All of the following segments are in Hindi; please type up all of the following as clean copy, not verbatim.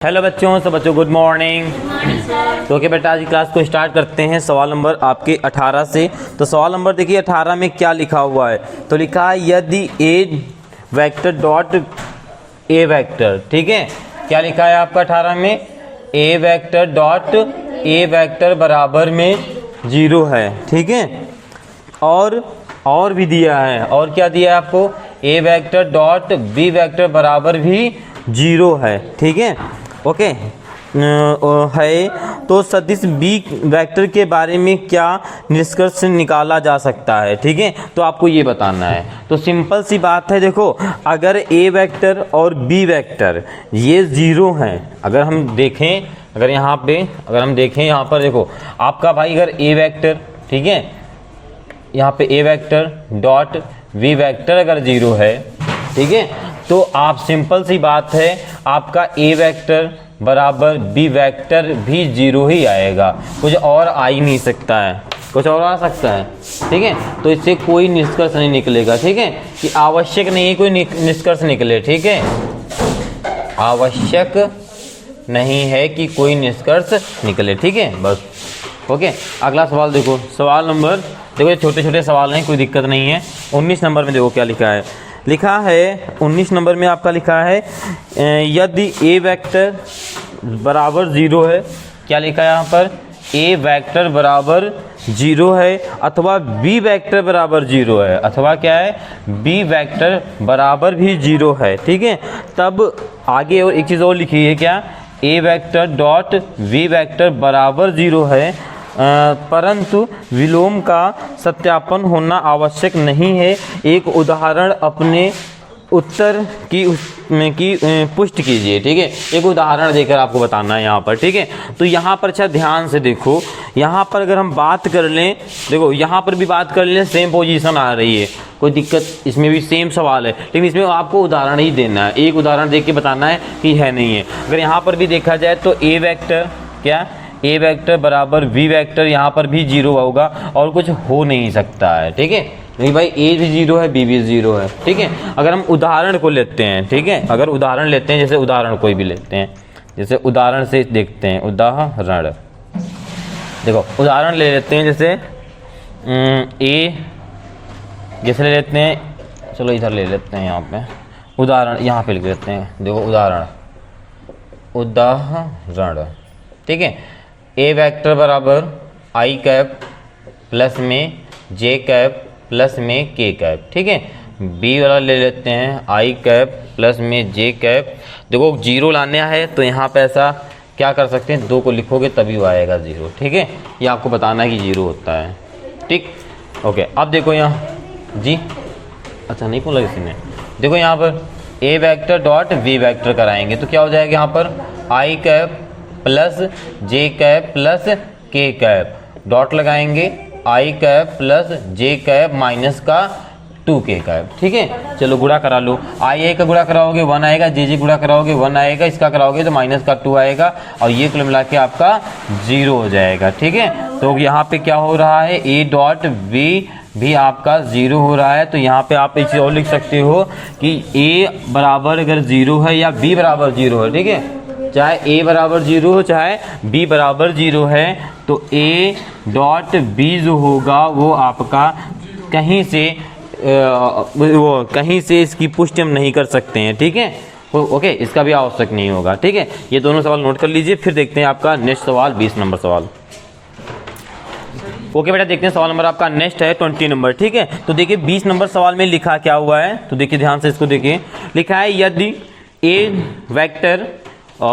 हेलो बच्चों गुड मॉर्निंग। तो ओके बेटा, आज की क्लास को स्टार्ट करते हैं। सवाल नंबर आपके 18 से। तो सवाल नंबर देखिए 18 में क्या लिखा हुआ है। तो लिखा है यदि A vector dot A vector, ठीक है। क्या लिखा है आपका 18 में, A vector dot A vector बराबर में 0 है, ठीक है। और भी दिया है, और क्या दिया है आपको, ए वेक्टर डॉट बी वेक्टर बराबर भी 0 है, ठीक है। ओके है। तो सदिश बी वेक्टर के बारे में क्या निष्कर्ष निकाला जा सकता है, ठीक है। तो आपको ये बताना है। तो सिंपल सी बात है, देखो अगर ए वेक्टर और बी वेक्टर ये 0 हैं, अगर हम देखें, अगर हम देखें यहाँ पर देखो आपका भाई अगर ए वेक्टर, ठीक है, यहाँ पे ए वेक्टर डॉट बी वेक्टर अगर 0 है, ठीक है, तो आप सिंपल सी बात है आपका ए वेक्टर बराबर बी वेक्टर भी 0 ही आएगा, कुछ और आ ही नहीं सकता है, कुछ और आ सकता है, ठीक है। तो इससे कोई निष्कर्ष नहीं निकलेगा, ठीक है। कि आवश्यक नहीं है कोई निष्कर्ष निकले, ठीक है। आवश्यक नहीं है कि कोई निष्कर्ष निकले, ठीक है, बस। ओके, अगला सवाल देखो। सवाल नंबर देखो, ये छोटे छोटे सवाल हैं, कोई दिक्कत नहीं है। 19 नंबर में देखो क्या लिखा है। लिखा है 19 नंबर में आपका लिखा है यदि ए वेक्टर बराबर 0 है। क्या लिखा है यहाँ पर, ए वेक्टर बराबर 0 है अथवा बी वेक्टर बराबर 0 है, अथवा क्या है, बी वेक्टर बराबर भी 0 है, ठीक है। तब आगे और एक चीज़ और लिखी है, क्या, ए वेक्टर डॉट बी वेक्टर बराबर 0 है, परंतु विलोम का सत्यापन होना आवश्यक नहीं है। एक उदाहरण अपने उत्तर की पुष्टि कीजिए, ठीक है। एक उदाहरण देकर आपको बताना है यहाँ पर, ठीक है। तो यहाँ पर अच्छा ध्यान से देखो, यहाँ पर अगर हम बात कर लें, देखो यहाँ पर भी बात कर लें, सेम पोजीशन आ रही है, कोई दिक्कत, इसमें भी सेम सवाल है, लेकिन इसमें आपको उदाहरण ही देना है, एक उदाहरण देख के बताना है कि है नहीं है। अगर यहाँ पर भी देखा जाए तो ए वेक्टर, क्या, ए वेक्टर बराबर बी वेक्टर, यहाँ पर भी 0 होगा और कुछ हो नहीं सकता है, ठीक है। नहीं भाई, ए भी 0 है, बी भी 0 है, ठीक है। अगर हम उदाहरण को लेते हैं, ठीक है, अगर उदाहरण लेते हैं, जैसे उदाहरण कोई भी लेते हैं, जैसे उदाहरण से देखते हैं, उदाहरण देखो, उदाहरण ले लेते हैं, जैसे ए, जैसे ले लेते हैं, चलो इधर ले लेते हैं, यहाँ पे उदाहरण, यहाँ पे लिख लेते हैं, देखो उदाहरण, ठीक है। ए वेक्टर बराबर आई कैप प्लस में जे कैप प्लस में के कैप, ठीक है। बी वाला ले लेते हैं, आई कैप प्लस में जे कैप। देखो 0 लाना है तो यहाँ पे ऐसा क्या कर सकते हैं, 2 को लिखोगे तभी वो आएगा 0, ठीक है। ये आपको बताना है कि 0 होता है, ठीक। ओके, अब देखो यहाँ जी, अच्छा नहीं बोला किसी ने, देखो यहाँ पर A vector dot B vector कराएंगे तो क्या हो जाएगा, यहाँ पर आई कैप प्लस जे कैप प्लस के कैप, डॉट लगाएंगे, आई कैप प्लस जे कैप माइनस का 2k कैप, ठीक है। चलो गुणा करा लो, आई ए का गुणा कराओगे 1 आएगा, जे गुणा कराओगे 1 आएगा, इसका कराओगे तो माइनस का 2 आएगा, और ये कुल मिला के आपका 0 हो जाएगा, ठीक है। तो यहाँ पे क्या हो रहा है, ए डॉट बी भी आपका 0 हो रहा है। तो यहाँ पे आप एक चीज़ और लिख सकते हो कि ए बराबर अगर 0 है या बी बराबर 0 है, ठीक है, चाहे ए बराबर 0 हो चाहे बी बराबर 0 है, तो ए डॉट बी जो होगा वो आपका कहीं से इसकी पुष्टि हम नहीं कर सकते हैं, ठीक है। ओके, इसका भी आवश्यक नहीं होगा, ठीक है। ये दोनों सवाल नोट कर लीजिए। फिर देखते हैं आपका नेक्स्ट सवाल, 20 नंबर सवाल। ओके बेटा, देखते हैं सवाल नंबर आपका नेक्स्ट है 20 नंबर, ठीक है। तो देखिए 20 नंबर सवाल में लिखा क्या हुआ है, तो देखिए ध्यान से इसको देखिए। लिखा है यदि A vector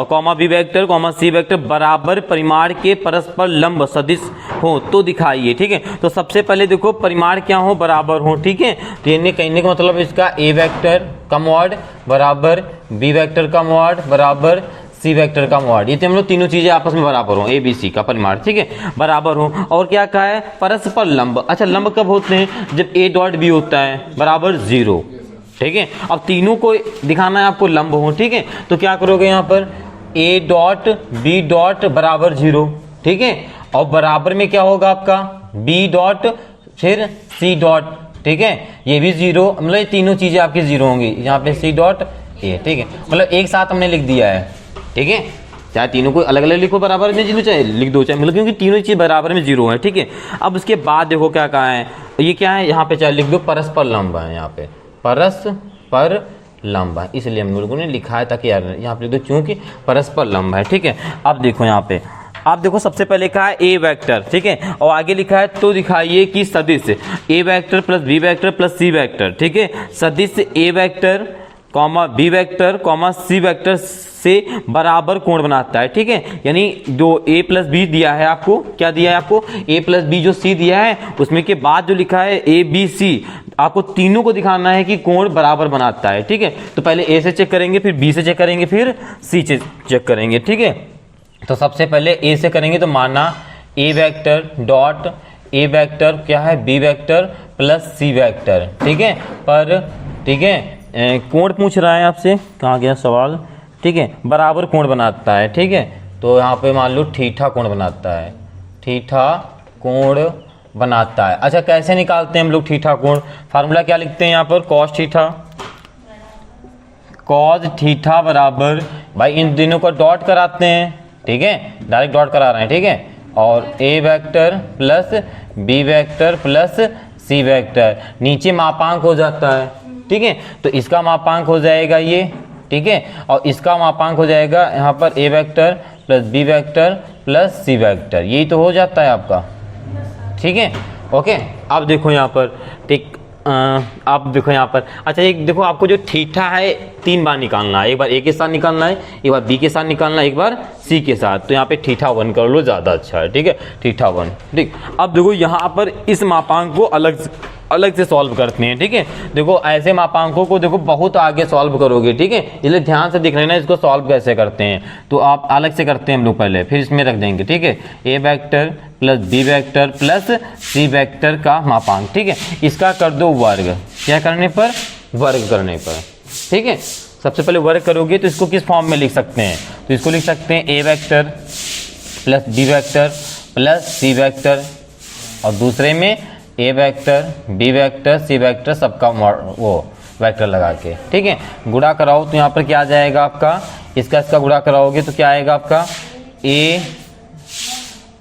comma B vector comma C vector बराबर परिमाण के परस्पर लंब सदिश हो तो दिखाइए, ठीक है। तो सबसे पहले देखो परिमाण क्या हो, बराबर हो, ठीक है। तो ये कहने का मतलब इसका ए वेक्टर का मॉड बराबर बी वेक्टर का मॉड बराबर सी वेक्टर का मॉड, ये हम लोग तीनों चीजें आपस में बराबर हो, ए बी सी का परिमाण, ठीक है, बराबर हो। और क्या कहा है, परस्पर लंब। अच्छा, लंब कब होते हैं, जब ए डॉट बी होता है बराबर 0, ठीक है। अब तीनों को दिखाना है आपको लंब हो, ठीक है। तो क्या करोगे, यहाँ पर ए डॉट बी डॉट बराबर 0, ठीक है, और बराबर में क्या होगा आपका बी डॉट फिर सी डॉट, ठीक है, ये भी 0, मतलब ये तीनों चीजें आपकी 0 होंगी, यहाँ पे सी डॉट ए, ठीक है, मतलब एक साथ हमने लिख दिया है, ठीक है। चाहे तीनों को अलग अलग लिखो बराबर में जीरो, चाहे लिख दो चाहे, मतलब क्योंकि तीनों चीज़ बराबर में जीरो है, ठीक है। अब उसके बाद देखो क्या कहा है, ये क्या है यहाँ पे, चाहे लिख दो परस्पर लंब है, यहाँ पे परस्पर लंब है, इसलिए हम लोगों ने लिखा है ताकि यार यहाँ पे लिख दो क्योंकि परस्पर लंब है, ठीक है। अब देखो यहाँ पे, आप देखो सबसे पहले लिखा है ए वेक्टर, ठीक है, और आगे लिखा है तो दिखाइए कि सदिश A vector plus B vector plus C vector, ठीक है, सदिश A vector comma B vector comma C vector से बराबर कोण बनाता है, ठीक है। यानी जो ए प्लस बी दिया है आपको, क्या दिया है आपको, ए प्लस बी जो सी दिया है, उसमें के बाद जो लिखा है ए बी सी, आपको तीनों को दिखाना है कि कोण बराबर बनाता है, ठीक है। तो पहले ए से चेक करेंगे, फिर बी से चेक करेंगे, फिर सी से चेक करेंगे, ठीक है। तो सबसे पहले ए से करेंगे, तो माना ए वेक्टर डॉट ए वेक्टर क्या है, B vector plus C vector, ठीक है, पर ठीक है कोण पूछ रहा है आपसे, कहाँ गया सवाल, ठीक है, बराबर कोण बनाता है, ठीक है। तो यहाँ पे मान लो थीटा कोण बनाता है, थीटा कोण बनाता है। अच्छा कैसे निकालते हैं हम लोग थीटा कोण, फार्मूला क्या लिखते हैं यहाँ पर, कॉस थीटा बराबर, भाई इन दोनों को डॉट कराते हैं, ठीक है, डायरेक्ट डॉट करा रहे हैं, ठीक है, और A vector plus B vector plus C vector, नीचे मापांक हो जाता है, ठीक है। तो इसका मापांक हो जाएगा ये, ठीक है, और इसका मापांक हो जाएगा यहाँ पर A vector plus B vector plus C vector, यही तो हो जाता है आपका, ठीक है, ओके। अब देखो यहाँ पर, ठीक, आप देखो यहाँ पर, अच्छा एक देखो आपको जो थीटा है 3 बार निकालना है, एक बार ए के साथ निकालना है, एक बार बी के साथ निकालना है, एक बार सी के साथ। तो यहाँ पे थीटा 1 कर लो, ज़्यादा अच्छा है, ठीक है, थीटा 1, ठीक। अब देखो यहाँ पर इस मापांक को अलग से सॉल्व करते हैं, ठीक है। देखो ऐसे मापांकों को देखो बहुत आगे सॉल्व करोगे, ठीक है, इसलिए ध्यान से देख लेना इसको सॉल्व कैसे करते हैं। तो आप अलग से करते हैं हम लोग पहले, फिर इसमें रख देंगे, ठीक है, A vector plus B vector plus C vector का मापांक, ठीक है, इसका कर दो वर्ग, क्या करने पर, वर्ग करने पर, ठीक है। सबसे पहले वर्ग करोगे तो इसको किस फॉर्म में लिख सकते हैं, तो इसको लिख सकते हैं A vector plus B vector plus C vector, और दूसरे में A vector B vector C vector सबका वो वेक्टर लगा के, ठीक है, गुणा कराओ तो यहाँ पर क्या आ जाएगा आपका, इसका गुणा कराओगे तो क्या आएगा आपका,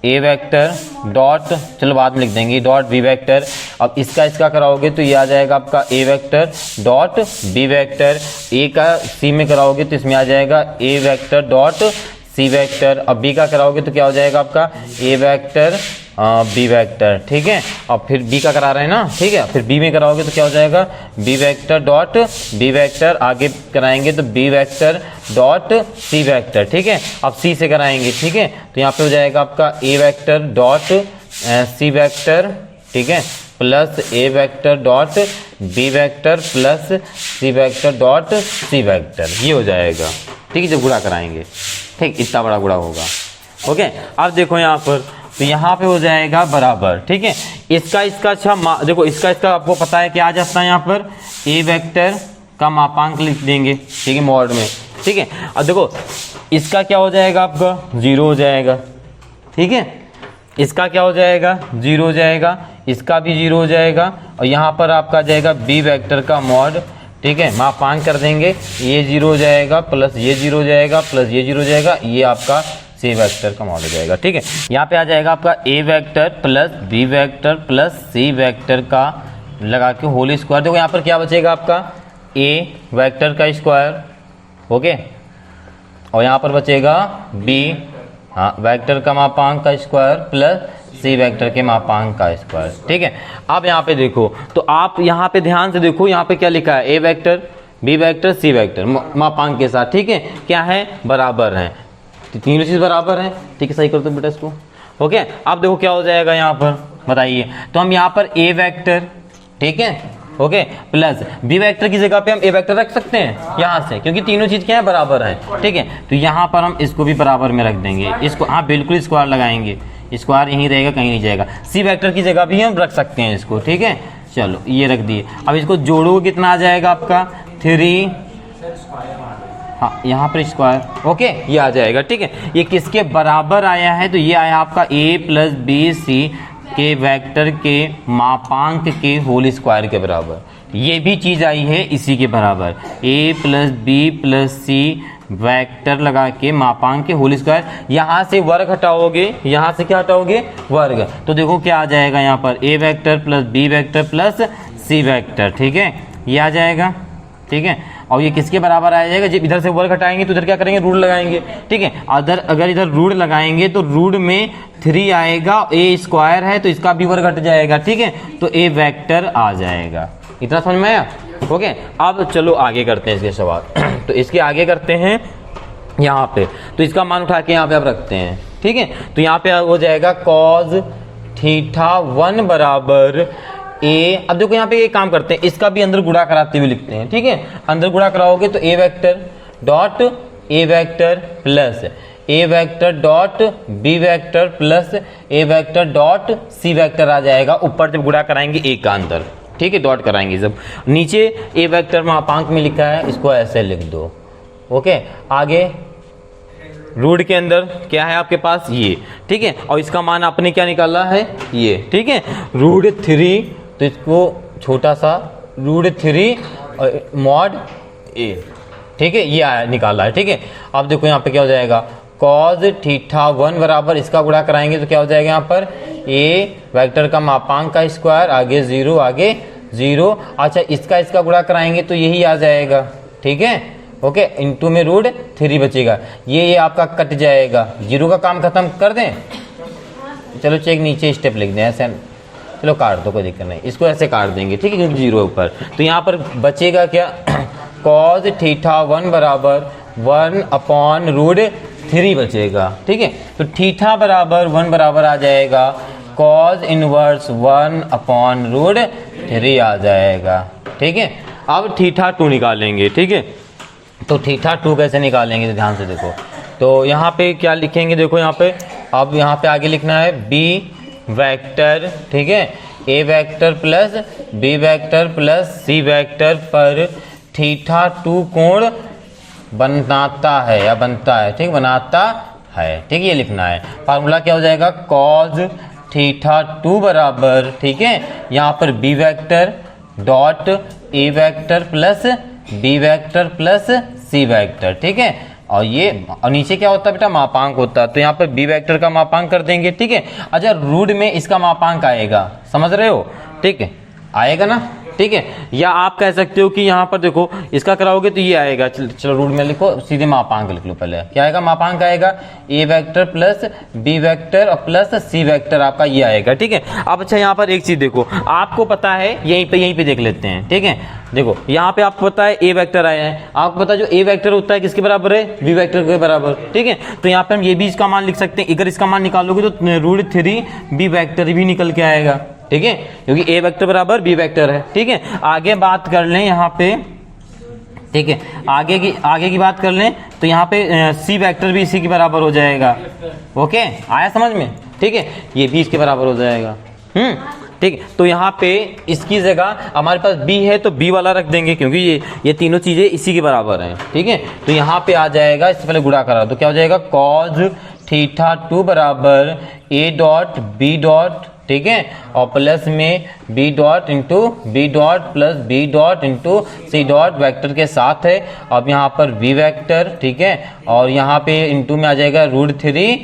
ए वेक्टर डॉट, चलो बाद में लिख देंगे, डॉट बी वेक्टर। अब इसका कराओगे तो ये आ जाएगा आपका A vector dot B vector, ए का सी में कराओगे तो इसमें आ जाएगा ए वेक्टर डॉट सी वेक्टर, अब बी का कराओगे तो क्या हो जाएगा आपका ए वेक्टर बी वेक्टर, ठीक है, और फिर बी का करा रहे हैं ना, ठीक है, फिर बी में कराओगे तो क्या हो जाएगा B vector dot B vector, आगे कराएंगे तो B vector dot C vector, ठीक है। अब सी से कराएंगे, ठीक है, तो यहाँ पे हो जाएगा आपका A vector dot C vector, ठीक है, plus A vector dot B vector plus C vector dot C vector, ये हो जाएगा, ठीक है, जब गुणा कराएंगे, ठीक, इतना बड़ा गुणा होगा, ओके। अब देखो यहाँ पर, तो यहाँ पे हो जाएगा बराबर, ठीक है, इसका अच्छा देखो इसका आपको पता है क्या आ जाता है यहाँ पर, ए वेक्टर का मापांक लिख देंगे, ठीक है, मॉड में, ठीक है। अब देखो इसका क्या हो जाएगा आपका 0 हो जाएगा, ठीक है, इसका क्या हो जाएगा 0 हो जाएगा, इसका भी 0 हो जाएगा, और यहाँ पर आपका जाएगा बी वेक्टर का मॉड, ठीक है, मापांक कर देंगे, ये 0 हो जाएगा प्लस ये 0 हो जाएगा प्लस ये 0 हो जाएगा, ये आपका सी वेक्टर का मॉड हो जाएगा, ठीक है। यहाँ पे आ जाएगा आपका A vector plus B vector plus C vector का लगा के होल स्क्वायर, देखो यहाँ पर क्या बचेगा आपका ए वेक्टर का स्क्वायर, ओके, और यहाँ पर बचेगा बी वेक्टर का मापांक का स्क्वायर प्लस सी वेक्टर के मापांक का स्क्वायर, ठीक है। अब यहाँ पे देखो, तो आप यहाँ पे ध्यान से देखो, यहाँ पे क्या लिखा है A vector B vector C vector मापांक के साथ, ठीक है, क्या है बराबर है, तीनों चीज बराबर है, ठीक है, सही कर दो बेटा इसको, ओके। अब देखो क्या हो जाएगा यहाँ पर बताइए, तो हम यहाँ पर ए वेक्टर, ठीक है, ओके, प्लस बी वेक्टर की जगह पे हम ए वेक्टर रख सकते हैं यहाँ से, क्योंकि तीनों चीज क्या है बराबर है, ठीक है। तो यहाँ पर हम इसको भी बराबर में रख देंगे, इसको हाँ बिल्कुल स्क्वायर लगाएंगे, स्क्वायर यहीं रहेगा कहीं नहीं जाएगा, सी वेक्टर की जगह भी हम रख सकते हैं इसको, ठीक है, चलो ये रख दिए। अब इसको जोड़ोगे कितना आ जाएगा आपका 3, हाँ यहाँ पर स्क्वायर, ओके, ये आ जाएगा, ठीक है। ये किसके बराबर आया है, तो ये आया आपका ए प्लस बी सी के वेक्टर के मापांक के होल स्क्वायर के बराबर, ये भी चीज़ आई है इसी के बराबर, ए plus B plus C vector लगा के मापांक के होल स्क्वायर, यहाँ से वर्ग हटाओगे, यहाँ से क्या हटाओगे, वर्ग, तो देखो क्या आ जाएगा यहाँ पर a vector plus b vector plus c vector, ठीक है, ये आ जाएगा, ठीक है। और ये किसके बराबर आ जाएगा, जब इधर से वर्ग हटाएंगे तो इधर क्या करेंगे, रूट लगाएंगे, ठीक है। अगर इधर रूट लगाएंगे तो रूट में 3 आएगा, a स्क्वायर है तो इसका भी वर्ग हट जाएगा, ठीक है, तो a वेक्टर आ जाएगा। इतना समझ में आया, ओके। अब चलो आगे करते हैं इसके सवाल तो इसके आगे करते हैं यहाँ पे, तो इसका मान उठा के यहाँ पे आप रखते हैं, ठीक है। तो यहाँ पे हो जाएगा cos θ1 बराबर a। अब देखो यहाँ पे एक काम करते हैं, इसका भी अंदर गुणा कराते हुए लिखते हैं, ठीक है। अंदर गुणा कराओगे तो a vector dot a vector plus a vector dot b vector plus a vector dot c vector आ जाएगा। ऊपर जब गुणा कराएंगे a का अंदर, ठीक है, डॉट कराएंगे जब। नीचे a वेक्टर मापांक में लिखा है, इसको ऐसे लिख दो, ओके। आगे रूट के अंदर क्या है आपके पास, ये, ठीक है, और इसका मान आपने क्या निकाला है, ये, ठीक है, रूट 3, तो इसको छोटा सा रूट 3 मॉड a, ठीक है, ये आया निकाला है, ठीक है। अब देखो यहाँ पे क्या हो जाएगा, cos θ1 बराबर, इसका गुणा कराएंगे तो क्या हो जाएगा यहाँ पर a वेक्टर का मापांक का स्क्वायर, आगे 0 आगे 0। अच्छा, इसका गुणा कराएंगे तो यही आ जाएगा, ठीक है, ओके। इनटू में रूट 3 बचेगा, ये आपका कट जाएगा, 0 का काम खत्म कर दें। चलो चेक नीचे स्टेप लिख दें ऐसे, चलो काट दो, कोई दिक्कत नहीं, इसको ऐसे काट देंगे, ठीक है, क्योंकि 0 ऊपर। तो यहाँ पर बचेगा क्या, cos θ1 बराबर 1/√3 बचेगा, ठीक है। तो थीटा बराबर 1 बराबर आ जाएगा cos इनवर्स 1/√3 आ जाएगा, ठीक है। अब θ2 निकालेंगे, ठीक है। तो θ2 कैसे निकालेंगे, तो ध्यान से देखो, तो यहाँ पे क्या लिखेंगे, देखो यहाँ पे, अब यहाँ पे आगे लिखना है b वेक्टर, ठीक है, a vector plus b vector plus c vector पर θ2 कोण बनाता है या बनता है, ठीक, बनाता है, ठीक, ये लिखना है। फार्मूला क्या हो जाएगा, cos θ2 बराबर, ठीक है, यहाँ पर b vector dot a vector plus b vector plus c vector, ठीक है। और ये, और नीचे क्या होता है बेटा, मापांक होता है, तो यहाँ पर b वेक्टर का मापांक कर देंगे, ठीक है। अच्छा, रूट में इसका मापांक आएगा, समझ रहे हो, ठीक है, आएगा ना, ठीक है। या आप कह सकते हो कि यहाँ पर देखो, इसका कराओगे तो ये आएगा, चलो रूट में लिखो, सीधे मापांक लिख लो पहले, क्या आएगा, मापांक आएगा a vector plus b vector और प्लस c वेक्टर, आपका ये आएगा, ठीक है। अब अच्छा, यहाँ पर एक चीज देखो, आपको पता है, यहीं पे देख लेते हैं, ठीक है। देखो यहाँ पे आपको पता है a वेक्टर आया है, आपको पता है जो a वेक्टर होता है किसके बराबर है, b वेक्टर के बराबर, ठीक है। तो यहाँ पे हम ये भी इसका मान लिख सकते हैं, अगर इसका मान निकालोगे तो √3 b वेक्टर भी निकल के आएगा, ठीक है, क्योंकि a वेक्टर बराबर b वेक्टर है, ठीक है। आगे बात कर लें यहाँ पे, ठीक है, आगे की बात कर लें तो यहाँ पे c वेक्टर भी इसी के बराबर हो जाएगा, ओके, आया समझ में, ठीक है, ये भी इसके बराबर हो जाएगा, ठीक है। तो यहाँ पे इसकी जगह हमारे पास b है तो b वाला रख देंगे, क्योंकि ये तीनों चीजें इसी के बराबर हैं, ठीक है। तो यहाँ पे आ जाएगा, इससे पहले गुणा करा तो क्या हो जाएगा, cos θ2 बराबर a डॉट b डॉट, ठीक है, और प्लस में b dot into b dot plus b dot into c dot vector के साथ है। अब यहाँ पर v वेक्टर, ठीक है, और यहाँ पे इंटू में आ जाएगा √3,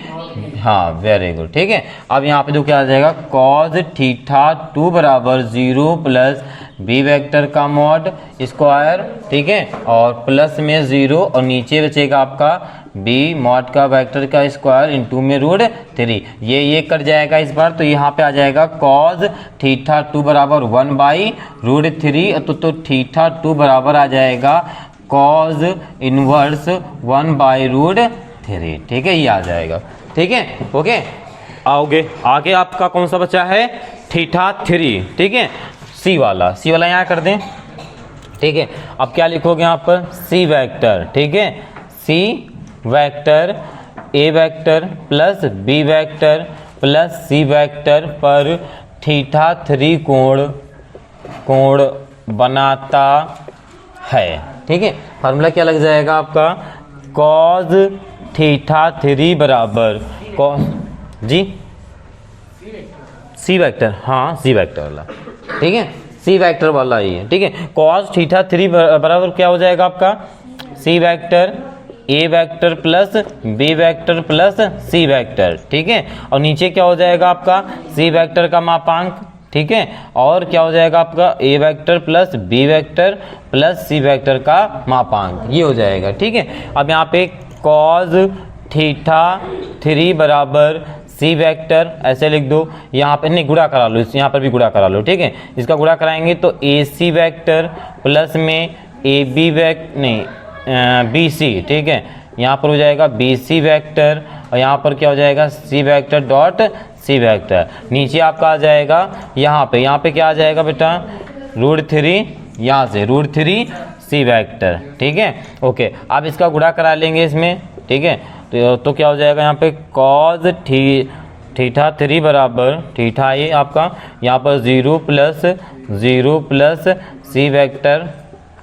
हाँ वेरी गुड, ठीक है। अब यहाँ पे जो क्या आ जाएगा, cos θ2 बराबर 0 प्लस b वेक्टर का मॉड स्क्वायर, ठीक है, और प्लस में 0 और नीचे बचेगा आपका b मॉड का वेक्टर का स्क्वायर इंटू में √3, ये कट जाएगा इस बार, तो यहाँ पे आ जाएगा cos θ2 बराबर 1/√3, तो θ2 बराबर आ जाएगा cos इनवर्स 1/√3, ठीक है, ये आ जाएगा, ठीक है, ओके। आओगे आगे आपका कौन सा बचा है, θ3, ठीक है, c वाला यहाँ कर दें, ठीक है। अब क्या लिखोगे यहाँ पर, c वेक्टर, ठीक है, c vector a vector plus b vector plus c vector पर θ3 कोण बनाता है, ठीक है। फार्मूला क्या लग जाएगा आपका, cos θ3 बराबर जी c वेक्टर, हाँ c वेक्टर वाला, ठीक है, c वेक्टर वाला ही है, ठीक है। cos θ3 बराबर क्या हो जाएगा आपका, c vector A vector plus B vector plus C vector, ठीक है। और नीचे क्या हो जाएगा आपका सी वेक्टर का मापांक, ठीक है। और क्या हो जाएगा आपका A vector plus B vector plus C vector का मापांक, ये हो जाएगा, ठीक है। अब यहाँ पे कॉज थीटा 3 बराबर सी वेक्टर ऐसे लिख दो। यहाँ पे नहीं, गुणा करा लो, यहाँ पर भी गुणा करा लो, ठीक है। इसका गुणा कराएंगे तो ए सी वेक्टर प्लस में ए बी वेक्टर नहीं बी सी, ठीक है। यहाँ पर हो जाएगा बी सी वेक्टर और यहाँ पर क्या हो जाएगा सी वेक्टर डॉट सी वेक्टर। नीचे आपका आ जाएगा यहाँ पे क्या आ जाएगा बेटा √3, यहाँ से √3 सी वेक्टर, ठीक है। ओके, अब इसका गुणा करा लेंगे इसमें, ठीक है। तो क्या हो जाएगा यहाँ पे कॉज थीटा 3 बराबर थीटा ये आपका यहाँ पर 0 प्लस सी वेक्टर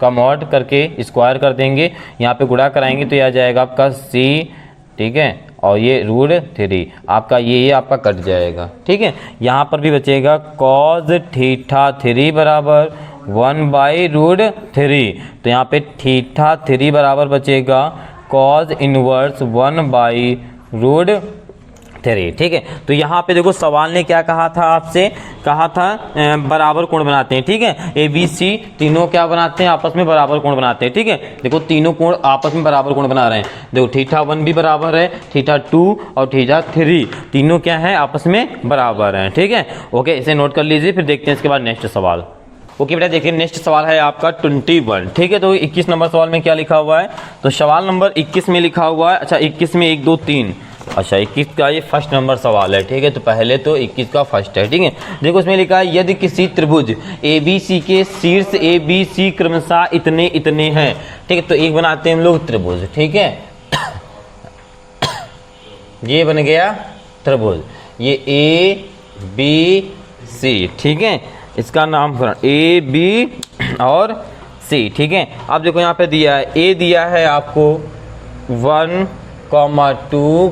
का मॉड करके स्क्वायर कर देंगे, यहाँ पे गुणा कराएंगे तो यह आ जाएगा आपका सी, ठीक है। और ये √3 आपका ये आपका कट जाएगा, ठीक है। यहाँ पर भी बचेगा कॉज थीटा 3 बराबर 1/√3, तो यहाँ पे थीटा 3 बराबर बचेगा कॉज इनवर्स 1/√3, ठीक है। तो यहाँ पे देखो सवाल ने क्या कहा था आपसे, कहा था बराबर कोण बनाते हैं, ठीक है। ए बी सी तीनों क्या बनाते हैं आपस में बराबर कोण बनाते हैं, ठीक है। देखो तीनों कोण आपस में बराबर कोण बना रहे हैं। देखो थीटा 1 भी बराबर है, थीटा 2 और थीटा 3 तीनों क्या है आपस में बराबर हैं, ठीक है। ओके, इसे नोट कर लीजिए, फिर देखते हैं इसके बाद नेक्स्ट सवाल। ओके बेटा, देखिए नेक्स्ट सवाल है आपका 21, ठीक है। तो 21 नंबर सवाल में क्या लिखा हुआ है, तो सवाल नंबर 21 में लिखा हुआ है, अच्छा 21 में 1 2 3, अच्छा 21 का ये फर्स्ट नंबर सवाल है, ठीक है। तो पहले तो 21 का फर्स्ट है, ठीक है। देखो इसमें लिखा है यदि किसी त्रिभुज ABC के शीर्ष ABC क्रमशः इतने इतने हैं, ठीक है। तो एक बनाते हैं हम लोग त्रिभुज, ठीक है। ये बन गया त्रिभुज, ये ABC, ठीक है। इसका नामकरण A B और C, ठीक है। अब देखो यहाँ पे दिया है A दिया है आपको 1, 2,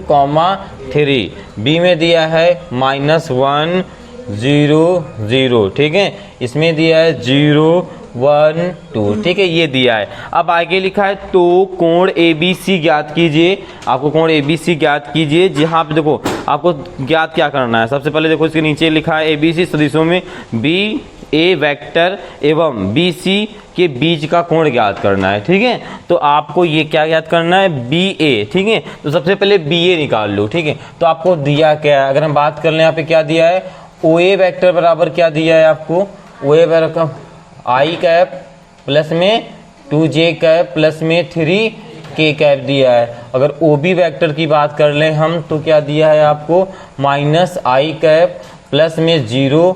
3, B में दिया है -1, 0, 0, ठीक है। इसमें दिया है 0, 1, 2, ठीक है, ये दिया है। अब आगे लिखा है तो कोण ABC ज्ञात कीजिए, आपको कोण ABC ज्ञात कीजिए। जहाँ पे देखो आपको ज्ञात क्या करना है, सबसे पहले देखो इसके नीचे लिखा है ABC सदिशों में BA वेक्टर एवं BC के बीच का कोण ज्ञात करना है, ठीक है। तो आपको ये क्या ज्ञात करना है BA, ठीक है। तो सबसे पहले BA निकाल लो, ठीक है। तो आपको दिया क्या है, अगर हम बात कर लें यहाँ पे क्या दिया है OA वेक्टर बराबर क्या दिया है आपको, OA बराबर I कैप प्लस में 2J कैप प्लस में 3K कैप दिया है। अगर OB वेक्टर की बात कर लें हम तो क्या दिया है आपको -I कैप प्लस में 0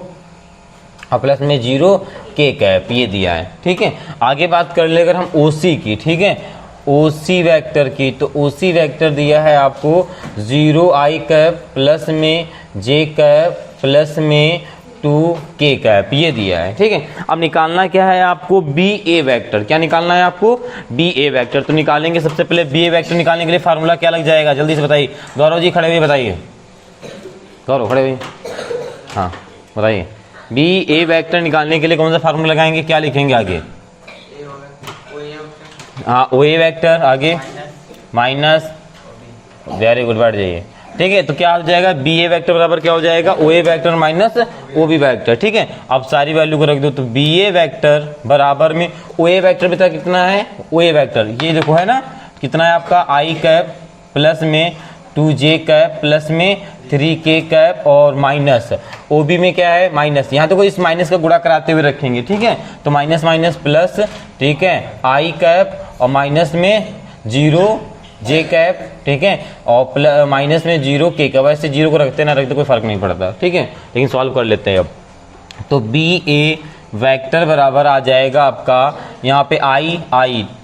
प्लस में 0K कैप, ये दिया है, ठीक है। आगे बात कर ले अगर हम OC की, ठीक है, OC वेक्टर की, तो OC वेक्टर दिया है आपको 0I कैप प्लस में J कैप प्लस में 2K कैप, ये दिया है, ठीक है। अब निकालना क्या है आपको BA वेक्टर, क्या निकालना है आपको BA वेक्टर। तो निकालेंगे सबसे पहले BA वेक्टर निकालने के लिए फार्मूला क्या लग जाएगा, जल्दी से बताइए। गौरव जी खड़े हुए बताइए, गौरव खड़े हुए, हाँ बताइए। BA वेक्टर निकालने के लिए कौन सा फार्मूला लगाएंगे, क्या लिखेंगे आगे, हाँ OA वेक्टर, आगे माइनस, वेरी गुड, बैठ जाइए, ठीक है। तो क्या हो जाएगा BA वेक्टर बराबर क्या हो जाएगा OA vector minus OB vector, ठीक है। अब सारी वैल्यू को रख दो, तो BA वेक्टर बराबर में OA वेक्टर बेटा कितना है, OA वेक्टर ये देखो है ना, कितना है आपका I कैप प्लस में 2J कैप प्लस में 3K कैप और माइनस OB में क्या है माइनस, यहाँ देखो इस माइनस का गुणा कराते हुए रखेंगे, ठीक है। तो माइनस माइनस प्लस, ठीक है, I कैप और माइनस में 0J कैप, ठीक है, और माइनस में 0K कैप। वैसे 0 को रखते ना रखते कोई फर्क नहीं पड़ता, ठीक है, लेकिन सॉल्व कर लेते हैं अब। तो BA वेक्टर बराबर आ जाएगा आपका यहाँ पे I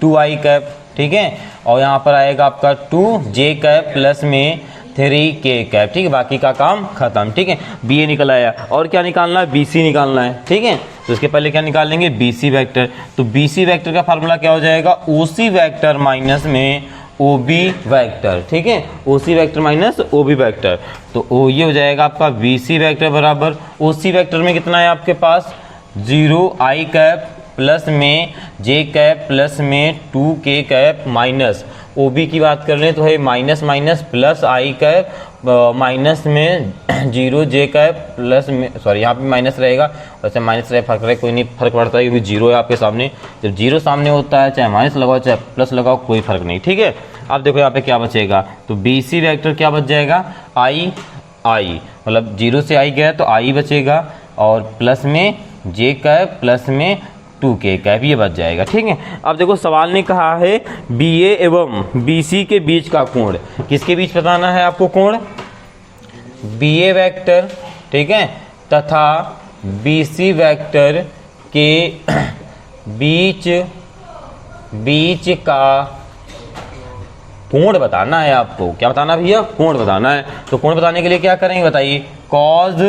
2I कैप, ठीक है, और यहाँ पर आएगा आपका 2J कैप प्लस में 3K कैप, ठीक है। बाकी का काम खत्म, ठीक है। BA निकल आया, और क्या निकालना है BC निकालना है, ठीक है। तो इसके पहले क्या निकाल लेंगे BC वेक्टर। तो BC वेक्टर का फार्मूला क्या हो जाएगा OC वेक्टर माइनस में OB वेक्टर, ठीक है, OC vector minus OB vector. तो ये हो जाएगा आपका BC वेक्टर बराबर OC वेक्टर में कितना है आपके पास 0I कैप प्लस में J कैप प्लस में 2K cap minus O B की बात कर रहे हैं तो है माइनस माइनस प्लस आई कैप, माइनस में 0 जे कैप प्लस में, सॉरी यहाँ पे माइनस रहेगा, वैसे माइनस रहे फर्क रहे कोई नहीं फर्क पड़ता है क्योंकि जीरो है आपके सामने। जब जीरो सामने होता है चाहे माइनस लगाओ चाहे प्लस लगाओ कोई फर्क नहीं, ठीक है। अब देखो यहाँ पे क्या बचेगा, तो बी सी वैक्टर क्या बच जाएगा, आई आई, मतलब 0 से आई गया तो आई बचेगा, और प्लस में जे कैप प्लस में 2k कैप, ये बच जाएगा, ठीक है। अब देखो सवाल ने कहा है BA एवं BC के बीच का कोण, किसके बीच बताना है आपको कोण, BA वेक्टर, ठीक है, तथा BC वेक्टर के बीच का कोण बताना है आपको। क्या बताना भैया, कोण बताना है। तो कोण बताने के लिए क्या करेंगे बताइए, कॉस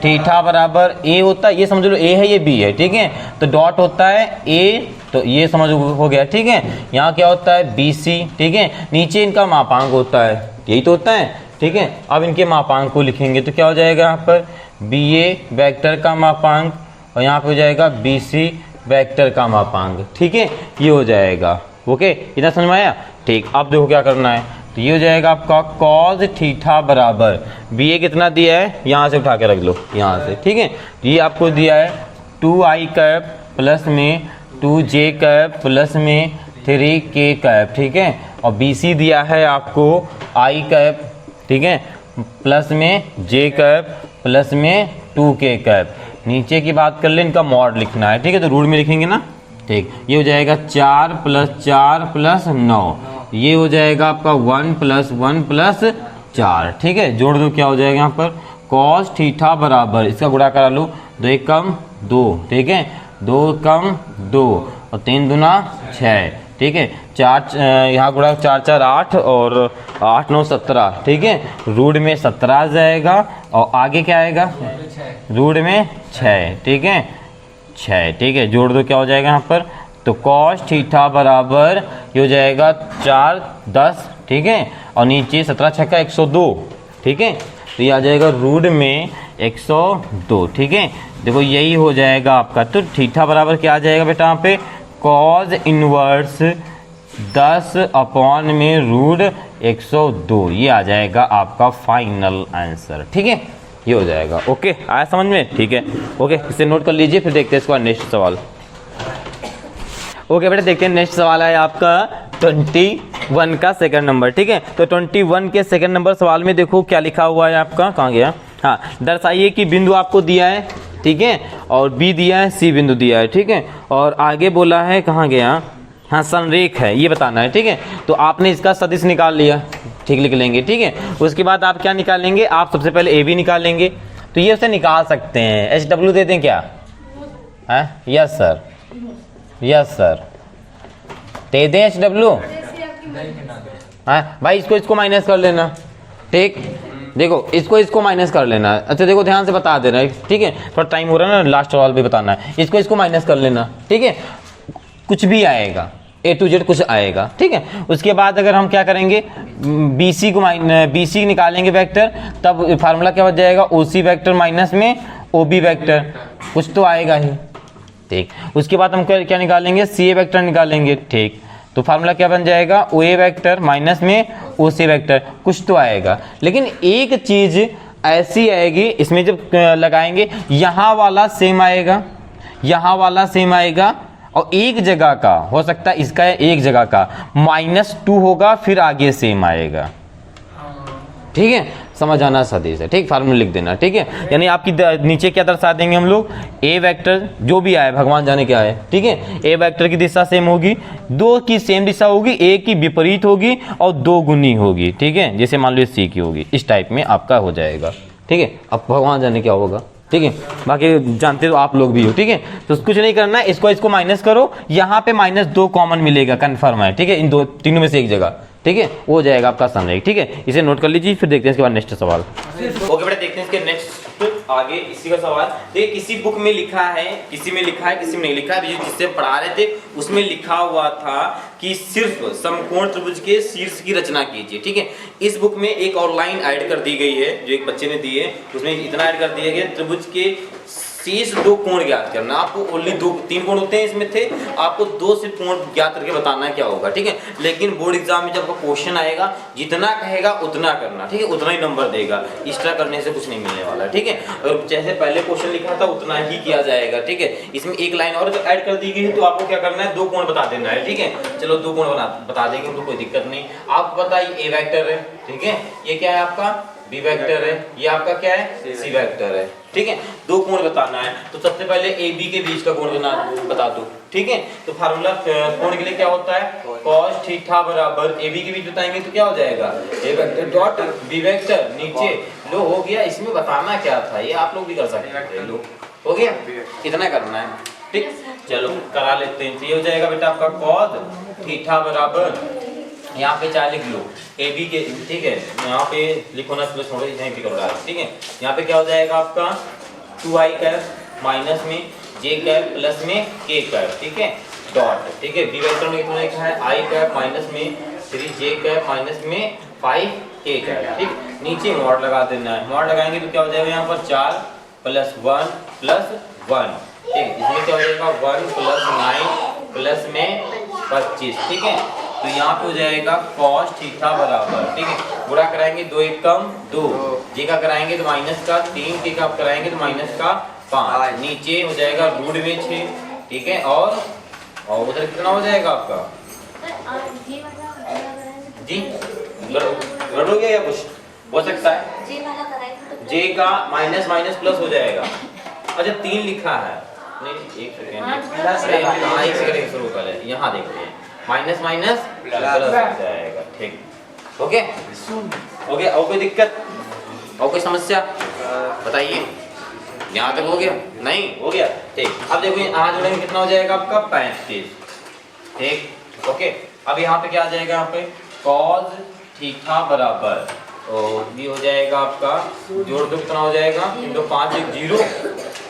थीटा बराबर ए होता है, ये समझ लो ए है ये बी है, ठीक है, तो डॉट होता है ए, तो ये समझ हो गया, ठीक है। यहाँ क्या होता है बी सी, ठीक है, नीचे इनका मापांक होता है, यही तो होता है, ठीक है। अब इनके मापांक को लिखेंगे तो क्या हो जाएगा यहाँ पर बी ए वेक्टर का मापांक, और यहाँ पे हो जाएगा बी सी वेक्टर का मापांक, ठीक है, ये हो जाएगा। ओके, इतना समझ में आया, ठीक। अब देखो क्या करना है, तो ये हो जाएगा आपका कॉस थीटा बराबर बी ए कितना दिया है, यहाँ से उठा के रख लो, यहाँ से, ठीक है। ये आपको दिया है 2i कैप प्लस में 2j कैप प्लस में 3k कैप, ठीक है, और बी सी दिया है आपको i कैप, ठीक है, प्लस में j कैप प्लस में 2k कैप। नीचे की बात कर ले, इनका मॉड लिखना है, ठीक है, तो रूट में लिखेंगे ना, ठीक। ये हो जाएगा 4 + 4 + 9, ये हो जाएगा आपका 1 + 1 + 4, ठीक है। जोड़ दो, क्या हो जाएगा यहाँ पर कॉस थीटा बराबर, इसका गुणा करा लो, 2 × 2, ठीक है, 2 × 2 और 3 दूना 6, ठीक है, 4 यहाँ गुणा 4 4 8 और 8 9 17, ठीक है, रूट में 17 आ जाएगा, और आगे क्या आएगा रूट में 6, ठीक है, 6, ठीक है। जोड़ दो, क्या हो जाएगा यहाँ पर, तो कॉस थीटा बराबर ये हो जाएगा 4 10, ठीक है, और नीचे 17 छक्का 102, ठीक है, तो ये आ जाएगा रूट में 102, ठीक है। देखो यही हो जाएगा आपका, तो थीटा बराबर क्या आ जाएगा बेटा यहाँ पे कॉस इनवर्स 10 में रूट 102, ये आ जाएगा आपका फाइनल आंसर, ठीक है, ये हो जाएगा। ओके, आया समझ में, ठीक है, ओके, इसे नोट कर लीजिए, फिर देखते हैं इसका नेक्स्ट सवाल। ओके बेटा, देखते हैं नेक्स्ट सवाल है आपका 21 का सेकंड नंबर, ठीक है। तो 21 के सेकंड नंबर सवाल में देखो क्या लिखा हुआ है आपका, कहाँ गया, हाँ, दर्शाइए कि बिंदु आपको दिया है, ठीक है, और बी दिया है, सी बिंदु दिया है, ठीक है, और आगे बोला है, कहाँ गया, हाँ, संरेख है, ये बताना है, ठीक है। तो आपने इसका सदिश निकाल लिया, ठीक, लिख लेंगे, ठीक है। उसके बाद आप क्या निकालेंगे, आप सबसे पहले ए बी निकालेंगे, तो ये उसे निकाल सकते हैं, एच डब्ल्यू दे दें क्या, है, यस सर, यस सर, दे दें एच डब्ल्यू, भाई इसको माइनस कर लेना, ठीक, देखो इसको माइनस कर लेना, अच्छा देखो ध्यान से बता देना, ठीक है, थोड़ा टाइम हो रहा है ना, लास्ट सवाल पे बताना है, इसको माइनस कर लेना, ठीक है, कुछ भी आएगा A to Z कुछ आएगा, ठीक है। उसके बाद अगर हम क्या करेंगे, बी सी निकालेंगे वेक्टर, तब फार्मूला क्या बच जाएगा, ओ सी वैक्टर माइनस में ओ बी वैक्टर, कुछ तो आएगा ही, ठीक। उसके बाद हम क्या निकालेंगे, सी ए वैक्टर निकालेंगे, ठीक, तो फार्मूला क्या बन जाएगा, ओ ए वैक्टर माइनस में ओ सी वैक्टर, कुछ तो आएगा। लेकिन एक चीज ऐसी आएगी, इसमें जब लगाएंगे यहाँ वाला सेम आएगा, यहाँ वाला सेम आएगा, और एक जगह का हो सकता है, इसका एक जगह का -2 होगा, फिर आगे सेम आएगा, ठीक है, समझ आना सदिश है, ठीक, फार्मूला लिख देना, ठीक है। यानी आपकी नीचे क्या दर्शा देंगे हम लोग, ए वेक्टर जो भी आए, भगवान जाने क्या है, ठीक है, ए वेक्टर की दिशा सेम होगी, 2 की सेम दिशा होगी, ए की विपरीत होगी और 2 गुनी होगी, ठीक है, जैसे मान लो सी की होगी, इस टाइप में आपका हो जाएगा, ठीक है। अब भगवान जाने क्या होगा, ठीक है, बाकी जानते तो आप लोग भी हो, ठीक है। तो कुछ नहीं करना है, इसको माइनस करो, यहाँ पे -2 कॉमन मिलेगा, कंफर्म है, ठीक है, इन तीनों में से एक जगह, ठीक है, वो हो जाएगा आपका संरेख, ठीक है। इसे नोट कर लीजिए, फिर देखते हैं इसके बाद नेक्स्ट सवाल। ओके बेटा, देखते हैं इसके नेक्स्ट आगे इसी का सवाल। देखिए किसी बुक में लिखा है, किसी में लिखा है, किसी में नहीं लिखा है, जिससे पढ़ा रहे थे उसमें लिखा हुआ था कि सिर्फ समकोण त्रिभुज के शीर्ष की रचना कीजिए, ठीक है। इस बुक में एक और लाइन ऐड कर दी गई है, जो एक बच्चे ने दी है, उसमें इतना ऐड कर दिया गया, त्रिभुज के शेष दो कोण ज्ञात करना। आपको ओनली दो, तीन कोण होते हैं इसमें थे, आपको दो से कोण ज्ञात करके बताना है क्या होगा, ठीक है। लेकिन बोर्ड एग्जाम में जब आपका क्वेश्चन आएगा, जितना कहेगा उतना करना, ठीक है, उतना ही नंबर देगा, एक्स्ट्रा करने से कुछ नहीं मिलने वाला, ठीक है। और जैसे पहले क्वेश्चन लिखा था उतना ही किया जाएगा, ठीक है। इसमें एक लाइन और ऐड कर दी गई है, तो आपको क्या करना है, दो कोण बता देना है, ठीक है। चलो दो कोण बता देंगे तो कोई दिक्कत नहीं। आपको पता है ए वेक्टर है, ठीक है, ये क्या है आपका बी वेक्टर है, ये आपका क्या है सी वेक्टर है, ठीक है। दो कोण बताना है, तो सबसे पहले ए बी के बीच का कोण बता दो, ठीक है। तो फार्मूला कोण के लिए क्या होता है, cos थीटा बराबर ए बी के बीच बताएंगे तो क्या हो जाएगा, ए वेक्टर डॉट बी वेक्टर, नीचे लो हो गया। इसमें बताना क्या था, ये आप लोग भी कर सकते हैं, लो हो गया, इतना करना है, ठीक। चलो करा लेते हैं। तो ये हो जाएगा बेटा आपका cos थीटा बराबर, यहाँ पे चाहे लिख लो ए बी के, ठीक है, यहाँ पे लिखो ना प्लस छोड़ो, यहीं पे कर रहा है, ठीक है। यहाँ पे क्या हो जाएगा आपका 2i कैप माइनस में j कैप प्लस में k कैप, ठीक है, डॉट, ठीक है। बी वेक्टर में कितना लिखा है i कैप माइनस में 3j कैप माइनस में 5k कैप, ठीक। नीचे मॉड लगा देना है, मॉड लगाएंगे तो क्या हो जाएगा यहाँ पर 4 प्लस 1 प्लस 1, ठीक। इसमें क्या हो जाएगा 1 प्लस 9 प्लस में 25, ठीक है। तो यहाँ पे हो जाएगा cos थीटा बराबर, ठीक है, गुणा कराएंगे 2 एक कम 2, जे का कराएंगे तो माइनस का 3, के का कराएंगे तो माइनस का 5, नीचे हो जाएगा रूट में 6, ठीक है। और उधर कितना हो जाएगा आपका जी, गड़बड़ हो गया या कुछ हो सकता है, जे का माइनस माइनस प्लस हो जाएगा। अच्छा 3 लिखा है, नहीं एक सेकंड शुरू कर ले, यहाँ देखते हैं माइनस माइनस प्लस हो जाएगा, ठीक, ओके हो गया। और कोई दिक्कत और कोई समस्या बताइए, यहाँ तक हो गया, नहीं हो गया, ठीक। अब देखो यहाँ जोड़ेंगे कितना हो जाएगा आपका 35, ठीक, ओके। अब यहाँ पे क्या आ जाएगा, यहाँ पे cos थीटा बराबर, और ये हो जाएगा आपका, जोड़ दो कितना हो जाएगा, 5 1 0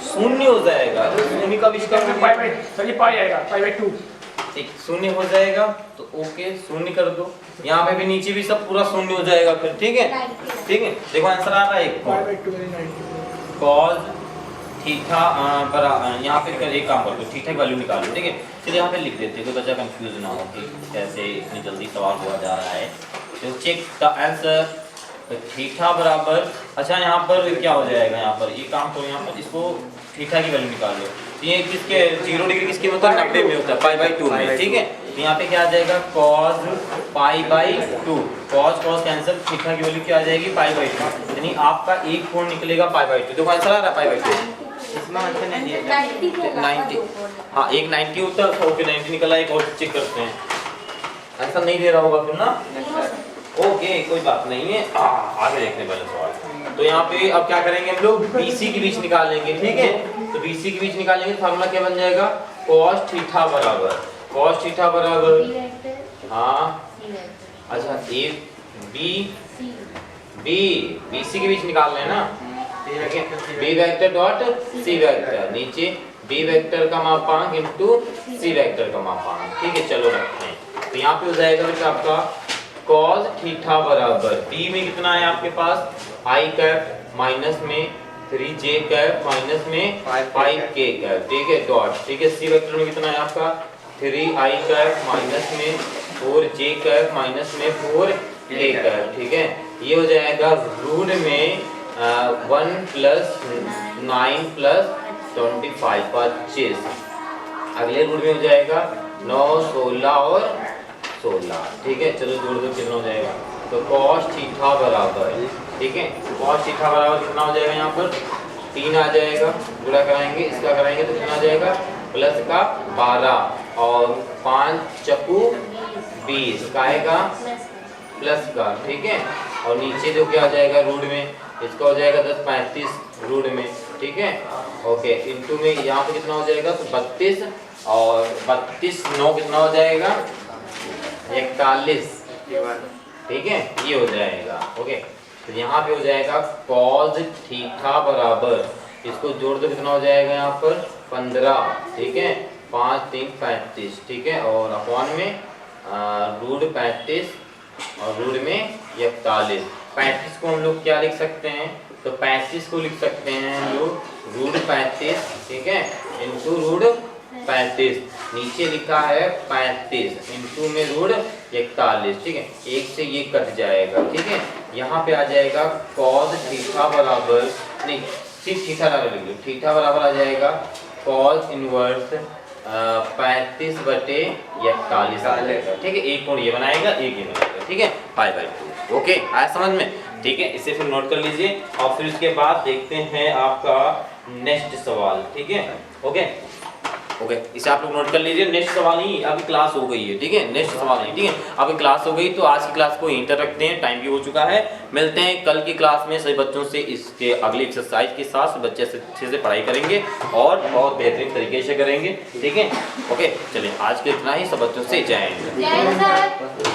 शून्य हो जाएगा, शून्य का विस्तार पाई आएगा π/2, ठीक, शून्य हो जाएगा तो ओके शून्य कर दो। यहाँ पे भी नीचे भी सब पूरा शून्य हो जाएगा फिर, ठीक है, ठीक है। देखो आंसर आ रहा है cos थीटा बराबर, यहाँ पे एक काम कर दो, थीटा की वैल्यू निकाल लो, ठीक है। चलिए यहाँ पे लिख देते हैं, कोई बच्चा कंफ्यूज ना हो कि कैसे इतनी जल्दी सवाल हुआ जा रहा है। तो चेक द आंसर, थीटा बराबर, अच्छा यहाँ पर क्या हो जाएगा, यहाँ पर ये काम करो, यहाँ पर इसको थीटा की वैल्यू निकाल लो। ये किसके 0 डिग्री किसके होता है, 90 में होता है, π/2 में, ठीक है। तो यहाँ पे क्या आ जाएगा cos π/2, cos कैंसिल, थीटा की वैल्यू क्या आ जाएगी π/2, यानी आपका एक कोण निकलेगा π/2। देखो आंसर आ रहा है π/2, इसमें आंसर नहीं दिया 90, हाँ एक 90 होता है, ओके 90 निकला, एक और चेक करते हैं, आंसर नहीं दे रहा होगा फिर ना, ओके कोई बात नहीं है, आगे देखने वाले सवाल। तो यहाँ पे अब क्या करेंगे हम लोग, BC के बीच निकालेंगे, ठीक है। तो BC के बीच निकालेंगे तो फार्मूला क्या बन जाएगा, cos थीटा बराबर, cos थीटा बराबर, हाँ अच्छा ए बी BC के बीच निकालना है ना, ठीक है। B vector dot C vector, नीचे बी वेक्टर का मापांक इनटू सी वेक्टर का मापांक, ठीक है। चलो रखते हैं, तो यहाँ पे हो जाएगा बेटा आपका cos थीटा बराबर, डी में कितना है आपके पास, i कैप माइनस में 3j कैप माइनस में 5k कैप, ठीक है, डॉट, ठीक है। सी वेक्टर में कितना है आपका 3i कैप माइनस में 4j कैप माइनस में 4k कैप, ठीक है। ये हो जाएगा रूट में 1 प्लस 9 प्लस 25 25, अगले रूट में हो जाएगा 9 16 और 16, ठीक है। चलो जोड़ दो कितना हो जाएगा, तो cos थीटा बराबर, ठीक है, cos थीटा बराबर कितना हो जाएगा, यहाँ पर 3 आ जाएगा, गुणा कराएंगे इसका कराएंगे तो कितना आ जाएगा प्लस का 12 और 5 चक्कू 20 का आएगा प्लस का, ठीक है। और नीचे जो क्या आ जाएगा रूट में, इसका हो जाएगा 10 35 रूट में, ठीक है, ओके। इनटू में यहाँ पे कितना हो जाएगा, तो 32 और 32 9 कितना हो जाएगा 41, ठीक है, ये हो जाएगा, ओके। तो यहाँ पे हो जाएगा cos थीटा बराबर, इसको जोड़ दो कितना हो जाएगा यहाँ पर 15, ठीक है, 5 3 35, ठीक है, और अपॉन में रूट 35 और रूट में 41, 35 को हम लोग क्या लिख सकते हैं तो 35 को लिख सकते हैं हम लोग रूट 35, ठीक है, इंटू रूट 35। नीचे लिखा है 35 इंटू में रूट 41, ठीक है, एक से ये कट जाएगा, ठीक है। यहाँ पे आ जाएगा cos थीटा बराबर, नहीं सिर्फ थीटा बराबर लिख लो, थीटा बराबर आ जाएगा cos इनवर्स 35/41 आ जाएगा, ठीक है। एक कोण ये बनाएगा, एक ये बनाएगा, ठीक है, π/2। ओके, आया समझ में, ठीक है। इसे फिर नोट कर लीजिए और फिर उसके बाद देखते हैं आपका नेक्स्ट सवाल, ठीक है। ओके ओके, इसे आप लोग नोट कर लीजिए। नेक्स्ट सवाल नहीं, अभी क्लास हो गई है, ठीक है, नेक्स्ट सवाल नहीं, ठीक है, अभी क्लास हो गई। तो आज की क्लास को यहीं तक रखते हैं, टाइम भी हो चुका है। मिलते हैं कल की क्लास में सभी बच्चों से, इसके अगली एक्सरसाइज के साथ बच्चे से अच्छे से पढ़ाई करेंगे और बहुत बेहतरीन तरीके से करेंगे, ठीक है। ओके, चलिए आज के इतना ही, सब बच्चों से जय हिंद।